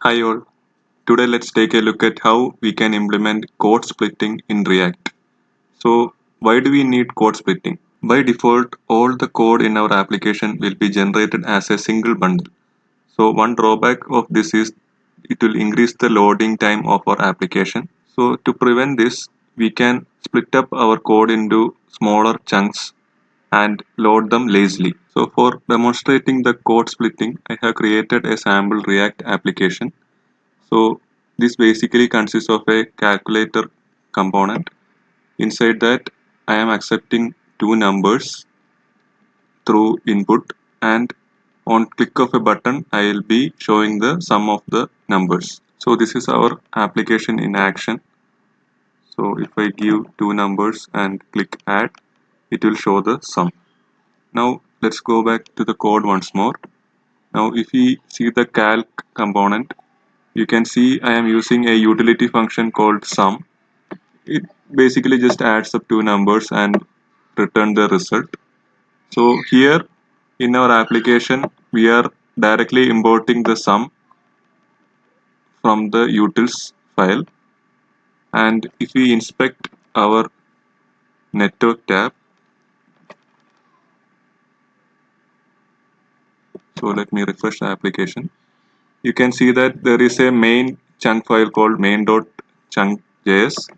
Hi all. Today let's take a look at how we can implement code splitting in React. So why do we need code splitting? By default, all the code in our application will be generated as a single bundle. So one drawback of this is it will increase the loading time of our application. So to prevent this, we can split up our code into smaller chunks and load them lazily. So for demonstrating the code splitting, I have created a sample React application. So this basically consists of a calculator component. Inside that, I am accepting two numbers through input, and on click of a button, I will be showing the sum of the numbers. So this is our application in action. So if I give two numbers and click add, it will show the sum. Now let's go back to the code once more. Now if we see the calc component, you can see I am using a utility function called sum. It basically just adds up two numbers and return the result. So here in our application, we are directly importing the sum from the utils file. And if we inspect our network tab, so let me refresh the application. You can see that there is a main chunk file called main.chunk.js,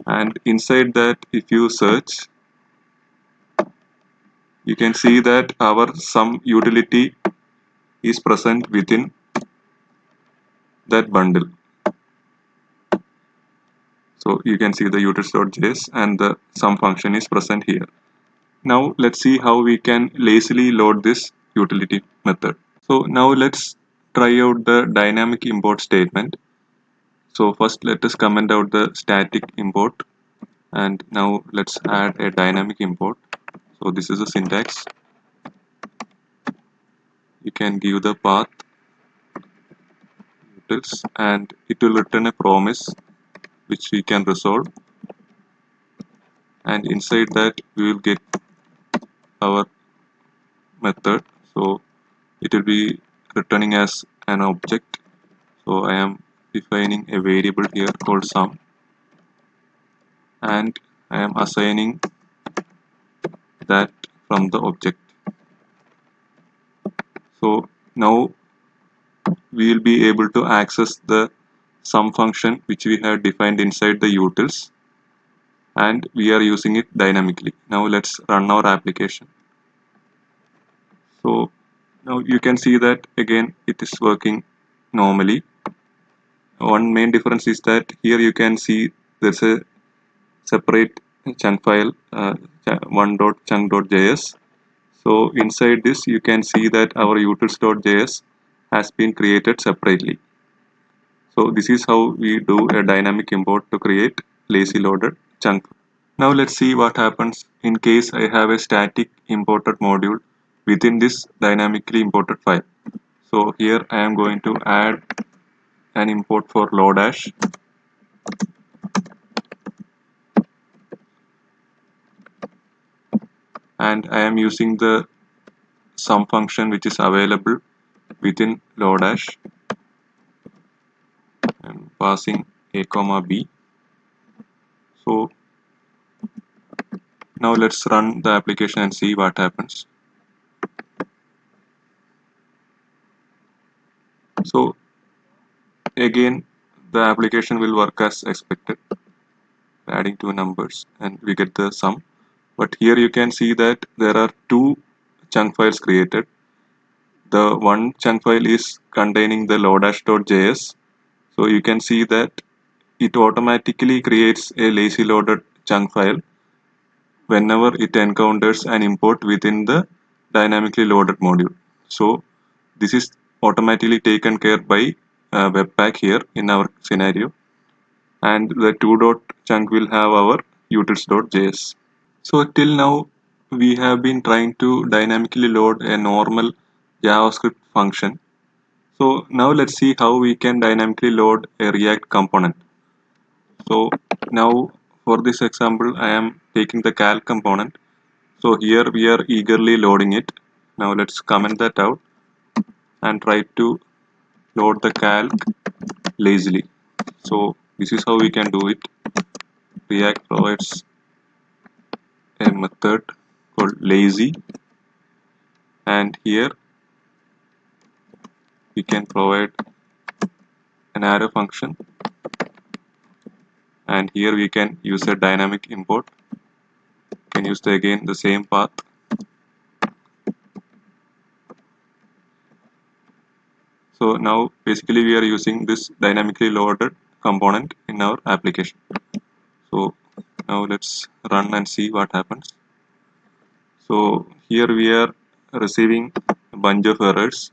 and inside that, if you search, you can see that our sum utility is present within that bundle. So you can see the utils.js and the sum function is present here. Now let's see how we can lazily load this utility method. So now let's try out the dynamic import statement. So first let us comment out the static import, and now let's add a dynamic import. So this is the syntax. You can give the path utils and it will return a promise which we can resolve, and inside that we will get our method. So it will be returning as an object. So I am defining a variable here called sum, and I am assigning that from the object. So now we will be able to access the sum function which we have defined inside the utils, and we are using it dynamically. Now let's run our application. So now you can see that again it is working normally. One main difference is that here you can see there's a separate chunk file, one.chunk.js. So inside this you can see that our utils.js has been created separately. So this is how we do a dynamic import to create lazy loaded chunk. Now let's see what happens in case I have a static imported module within this dynamically imported file. So here I am going to add an import for Lodash, and I am using the sum function which is available within Lodash. I'm passing a comma b. So now let's run the application and see what happens. So again the application will work as expected, adding two numbers and we get the sum. But here you can see that there are two chunk files created. The one chunk file is containing the lodash.js. So you can see that it automatically creates a lazy loaded chunk file whenever it encounters an import within the dynamically loaded module. So this is automatically taken care by Webpack here in our scenario, and the two dot chunk will have our utils.js. So till now we have been trying to dynamically load a normal JavaScript function. So now let's see how we can dynamically load a React component. So now for this example I am taking the calc component. So here we are eagerly loading it. Now let's comment that out and try to load the calc lazily. So this is how we can do it. React provides a method called lazy, and here we can provide an arrow function, and here we can use a dynamic import. Can use again the same path. So now basically we are using this dynamically loaded component in our application. So now let's run and see what happens. So here we are receiving a bunch of errors.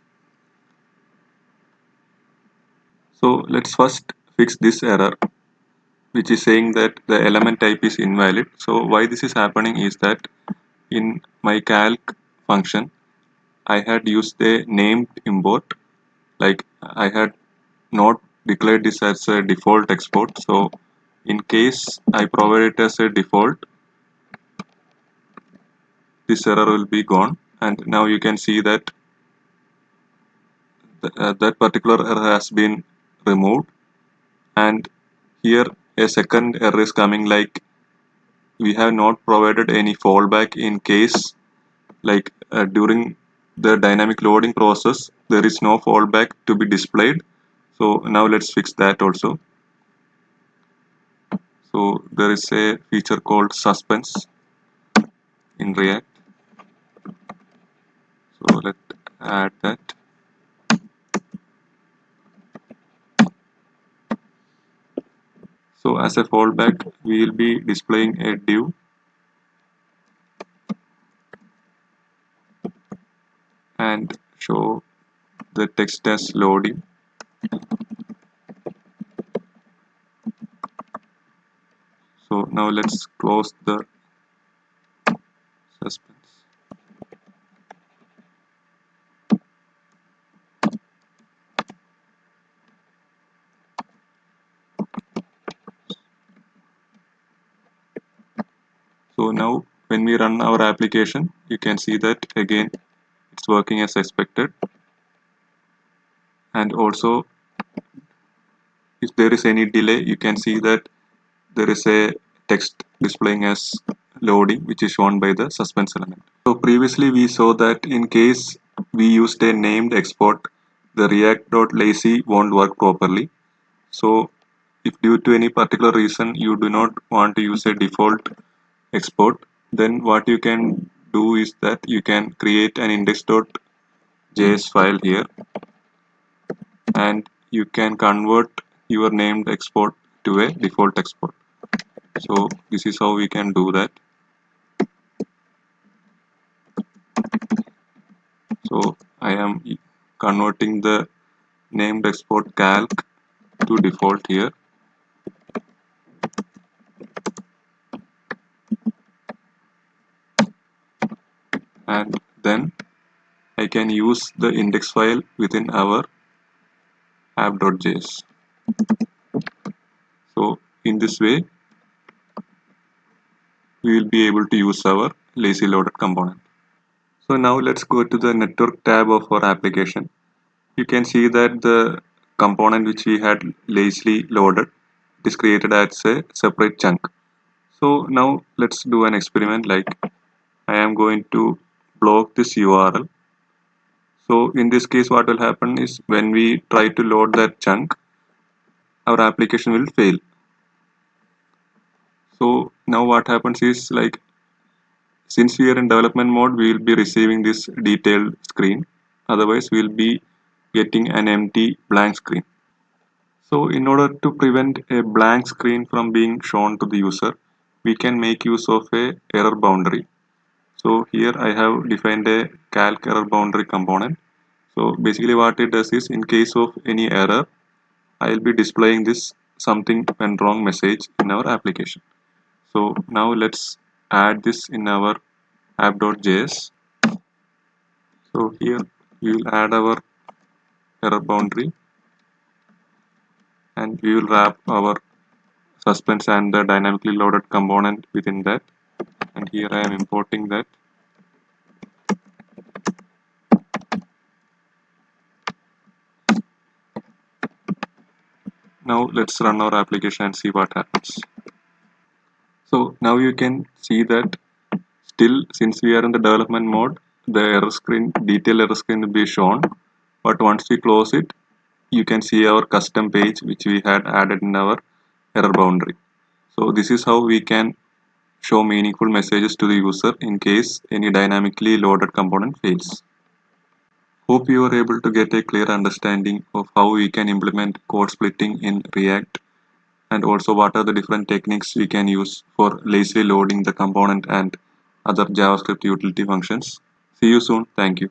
So let's first fix this error, which is saying that the element type is invalid. So why this is happening is that in my calc function I had used a named import, like I had not declared this as a default export. So in case I provide it as a default, this error will be gone, and now you can see that that particular error has been removed. And here a second error is coming, like we have not provided any fallback in case, like during the dynamic loading process there is no fallback to be displayed. So now let's fix that also. So there is a feature called suspense in React. So let's add that. So as a fallback we will be displaying a div and show the text as loading. So now let's close the suspense. So now when we run our application, you can see that again it's working as expected. And also if there is any delay, you can see that there is a text displaying as loading, which is shown by the suspense element. So previously we saw that in case we used a named export, the react.lazy won't work properly. So if due to any particular reason you do not want to use a default export, then what you can do is that you can create an index.js file here, and you can convert your named export to a default export. So this is how we can do that. So I am converting the named export calc to default here, and then I can use the index file within our app.js. So in this way we will be able to use our lazy loaded component. So now let's go to the network tab of our application. You can see that the component which we had lazily loaded is created as a separate chunk. So now let's do an experiment, like I am going to block this URL. So in this case what will happen is when we try to load that chunk, our application will fail. So now what happens is, like, since we are in development mode, we will be receiving this detailed screen. Otherwise we will be getting an empty blank screen. So in order to prevent a blank screen from being shown to the user, we can make use of a error boundary. So here I have defined a calc error boundary component. So basically what it does is, in case of any error, I will be displaying this something went wrong message in our application. So now let's add this in our app.js. So here we will add our error boundary, and we will wrap our suspense and the dynamically loaded component within that. And here I am importing that. Now let's run our application and see what happens. So now you can see that still, since we are in the development mode, the error screen, detail error screen will be shown. But once we close it, you can see our custom page which we had added in our error boundary. So this is how we can show meaningful messages to the user in case any dynamically loaded component fails. Hope you are able to get a clear understanding of how we can implement code splitting in React, and also what are the different techniques we can use for lazily loading the component and other JavaScript utility functions. See you soon. Thank you.